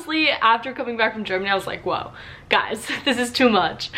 honestly, after coming back from Germany, I was like, whoa, guys, this is too much.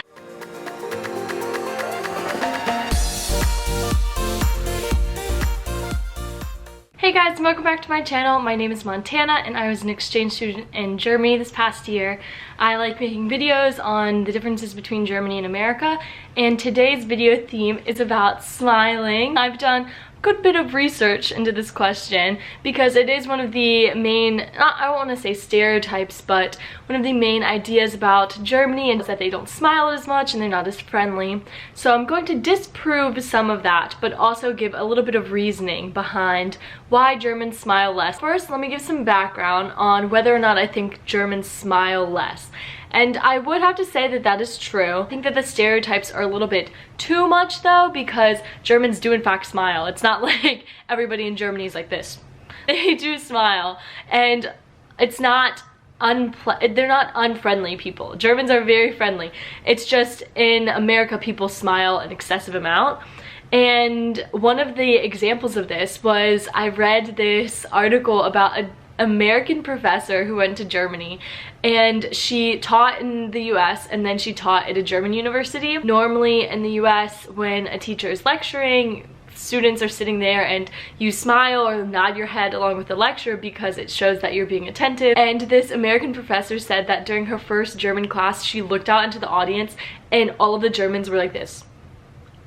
Hey guys, welcome back to my channel. My name is Montana and I was an exchange student in Germany this past year. I like making videos on the differences between Germany and America, and today's video theme is about smiling. I've done good bit of research into this question because it is one of the main, I don't want to say stereotypes, but one of the main ideas about Germany, and that they don't smile as much and they're not as friendly. So I'm going to disprove some of that, but also give a little bit of reasoning behind why Germans smile less. First, let me give some background on whether or not I think Germans smile less. And I would have to say that that is true. I think that the stereotypes are a little bit too much though, because Germans do in fact smile. It's not like everybody in Germany is like this. They do smile, and it's not they're not unfriendly people. Germans are very friendly. It's just in America people smile an excessive amount. And one of the examples of this was, I read this article about an American professor who went to Germany, and she taught in the US and then she taught at a German university. Normally in the US, when a teacher is lecturing, students are sitting there and you smile or nod your head along with the lecture because it shows that you're being attentive. And this American professor said that during her first German class, she looked out into the audience and all of the Germans were like this.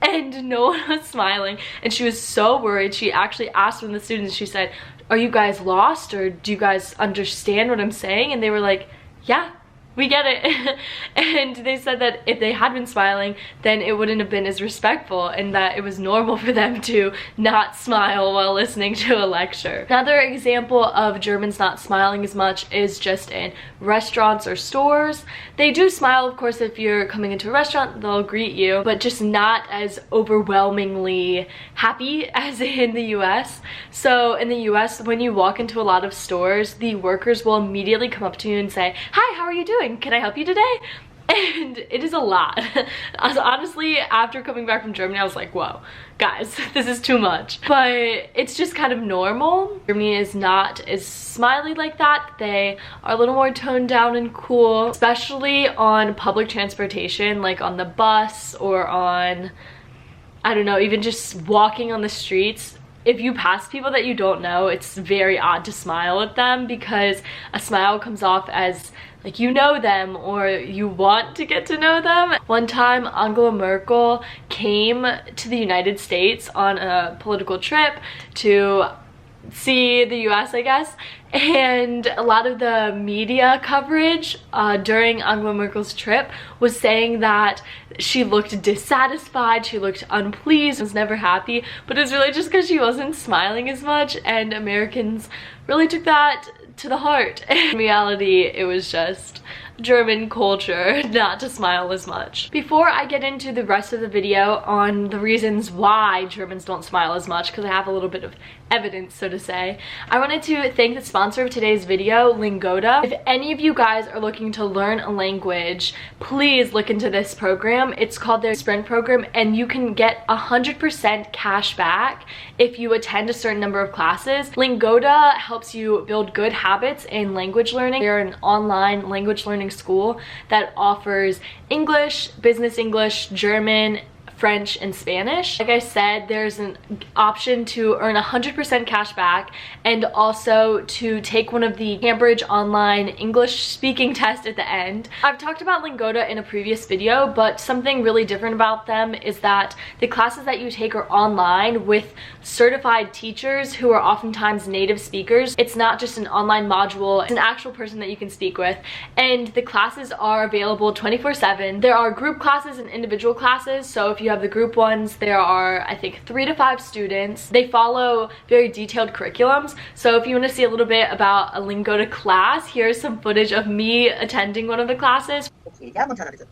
And no one was smiling, and she was so worried. She actually asked one of the students, she said, "Are you guys lost, or do you guys understand what I'm saying?" And they were like, "Yeah, we get it." And they said that if they had been smiling, then it wouldn't have been as respectful, and that it was normal for them to not smile while listening to a lecture. Another example of Germans not smiling as much is just in restaurants or stores. They do smile, of course, if you're coming into a restaurant, they'll greet you, but just not as overwhelmingly happy as in the US. So in the US, when you walk into a lot of stores, the workers will immediately come up to you and say, "Hi, how are you doing? Can I help you today?" And it is a lot. Honestly, after coming back from Germany, I was like, whoa, guys, this is too much. But it's just kind of normal. Germany is not as smiley like that. They are a little more toned down and cool, especially on public transportation, like on the bus or on, I don't know, even just walking on the streets. If you pass people that you don't know, it's very odd to smile at them, because a smile comes off as like you know them or you want to get to know them. One time Angela Merkel came to the United States on a political trip to see the US, I guess, and a lot of the media coverage during Angela Merkel's trip was saying that she looked dissatisfied, she looked unpleased, was never happy, but it's really just because she wasn't smiling as much, and Americans really took that to the heart. In reality, it was just German culture not to smile as much. Before I get into the rest of the video on the reasons why Germans don't smile as much, because I have a little bit of evidence, so to say, I wanted to thank the sponsor of today's video, Lingoda. If any of you guys are looking to learn a language, please look into this program. It's called their Sprint program, and you can get 100% cash back if you attend a certain number of classes. Lingoda helps you build good habits in language learning. They're an online language learning school that offers English, business English, German, French, and Spanish. Like I said, there's an option to earn 100% cash back, and also to take one of the Cambridge online English speaking tests at the end. I've talked about Lingoda in a previous video, but something really different about them is that the classes that you take are online with certified teachers who are oftentimes native speakers. It's not just an online module, it's an actual person that you can speak with, and the classes are available 24/7. There are group classes and individual classes, so if you have the group ones, there are, I think, 3 to 5 students. They follow very detailed curriculums, so if you want to see a little bit about a Lingoda class, here's some footage of me attending one of the classes. Okay, ja, Montana, bitte.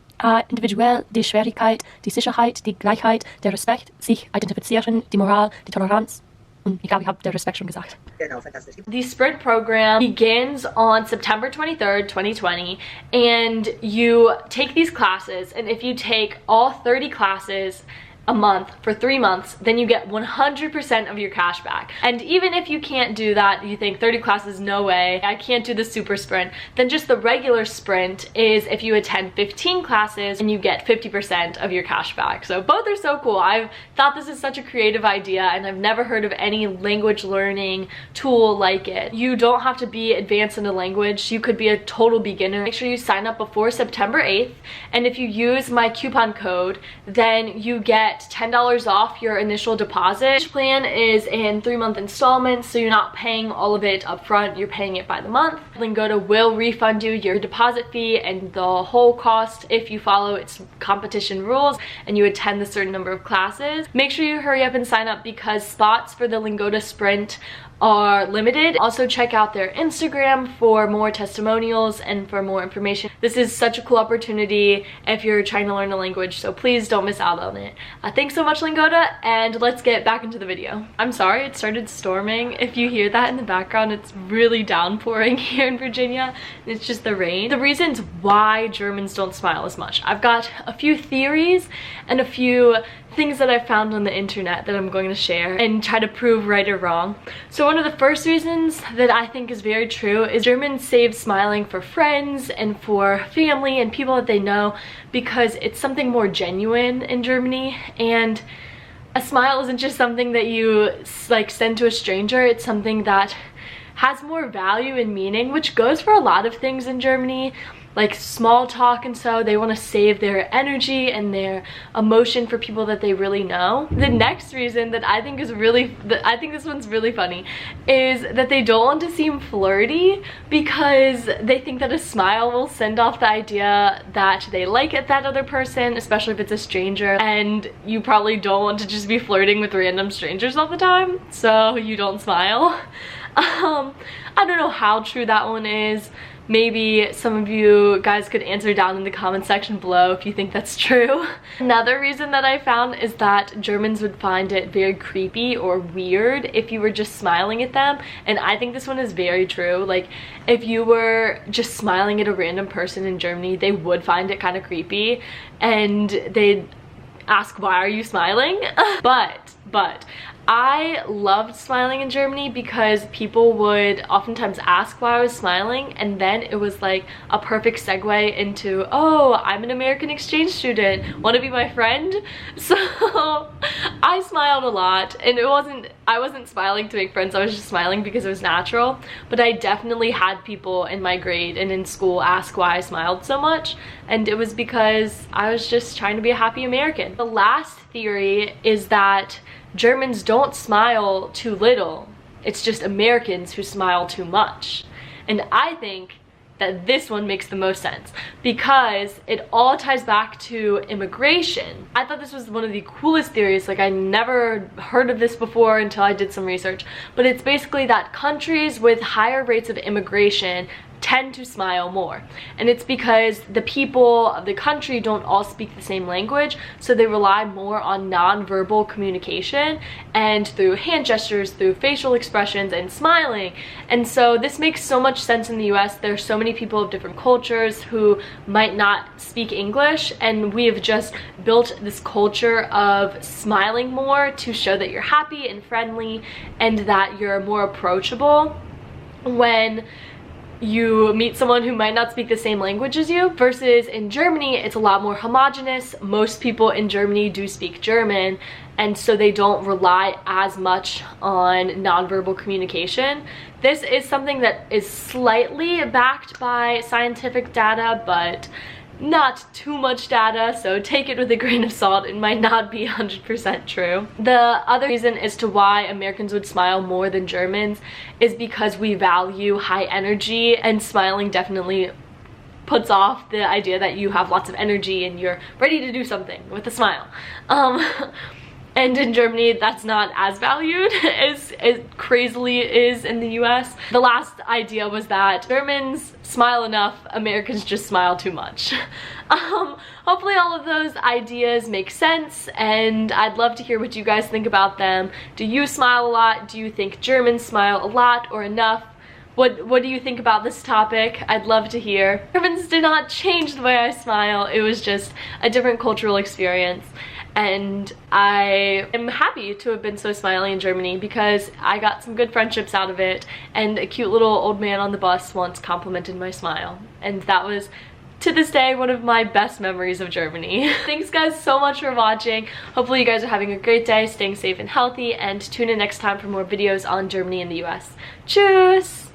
Individuell, die Schwierigkeit, die Sicherheit, die Gleichheit, der Respekt, sich identifizieren, die Moral, die Toleranz. Und ich glaube, ich habe der Respekt schon gesagt. Genau, fantastisch. The Sprint program begins on September 23rd, 2020, and you take these classes, and if you take all 30 classes a month for 3 months, then you get 100% of your cash back. And even if you can't do that, you think 30 classes, no way, I can't do the super sprint, then just the regular sprint is if you attend 15 classes and you get 50% of your cash back. So both are so cool. I've thought this is such a creative idea, and I've never heard of any language learning tool like it. You don't have to be advanced in a language. You could be a total beginner. Make sure you sign up before September 8th, and if you use my coupon code, then you get $10 off your initial deposit. Each plan is in 3-month installments, so you're not paying all of it up front, you're paying it by the month. Lingoda will refund you your deposit fee and the whole cost if you follow its competition rules and you attend a certain number of classes. Make sure you hurry up and sign up because spots for the Lingoda Sprint are limited. Also check out their Instagram for more testimonials and for more information. This is such a cool opportunity if you're trying to learn a language, so please don't miss out on it. Thanks so much, Lingoda, and let's get back into the video. I'm sorry it started storming. If you hear that in the background, it's really downpouring here in Virginia. It's just the rain. The reasons why Germans don't smile as much. I've got a few theories and a few things that I found on the internet that I'm going to share and try to prove right or wrong. So one of the first reasons that I think is very true is Germans save smiling for friends and for family and people that they know because it's something more genuine in Germany, and a smile isn't just something that you like send to a stranger. It's something that has more value and meaning, which goes for a lot of things in Germany, like small talk, and so they want to save their energy and their emotion for people that they really know. The next reason that I think is I think this one's really funny is that they don't want to seem flirty because they think that a smile will send off the idea that they like that other person, especially if it's a stranger, and you probably don't want to just be flirting with random strangers all the time, so you don't smile. I don't know how true that one is. Maybe some of you guys could answer down in the comment section below if you think that's true. Another reason that I found is that Germans would find it very creepy or weird if you were just smiling at them, and I think this one is very true. Like, if you were just smiling at a random person in Germany, they would find it kind of creepy and they'd ask, why are you smiling? But I loved smiling in Germany because people would oftentimes ask why I was smiling, and then it was like a perfect segue into, oh, I'm an American exchange student, want to be my friend? So I smiled a lot, and I wasn't smiling to make friends, I was just smiling because it was natural. But I definitely had people in my grade and in school ask why I smiled so much, and it was because I was just trying to be a happy American. The last theory is that Germans don't smile too little. It's just Americans who smile too much. And I think that this one makes the most sense because it all ties back to immigration. I thought this was one of the coolest theories. Like, I never heard of this before until I did some research, but it's basically that countries with higher rates of immigration tend to smile more, and it's because the people of the country don't all speak the same language, so they rely more on non-verbal communication and through hand gestures, through facial expressions, and smiling. And so this makes so much sense in the US. There's so many people of different cultures who might not speak English, and we have just built this culture of smiling more to show that you're happy and friendly and that you're more approachable when you meet someone who might not speak the same language as you. Versus in Germany, it's a lot more homogenous. Most people in Germany do speak German, and so they don't rely as much on nonverbal communication. This is something that is slightly backed by scientific data, but not too much data, so take it with a grain of salt. It might not be 100% true. The other reason as to why Americans would smile more than Germans is because we value high energy, and smiling definitely puts off the idea that you have lots of energy and you're ready to do something with a smile. And in Germany, that's not as valued as it crazily is in the US. The last idea was that Germans smile enough, Americans just smile too much. Hopefully all of those ideas make sense, and I'd love to hear what you guys think about them. Do you smile a lot? Do you think Germans smile a lot or enough? What do you think about this topic? I'd love to hear. Germans did not change the way I smile. It was just a different cultural experience. And I am happy to have been so smiley in Germany because I got some good friendships out of it, and a cute little old man on the bus once complimented my smile. And that was, to this day, one of my best memories of Germany. Thanks guys so much for watching. Hopefully you guys are having a great day, staying safe and healthy, and tune in next time for more videos on Germany and the US. Tschüss!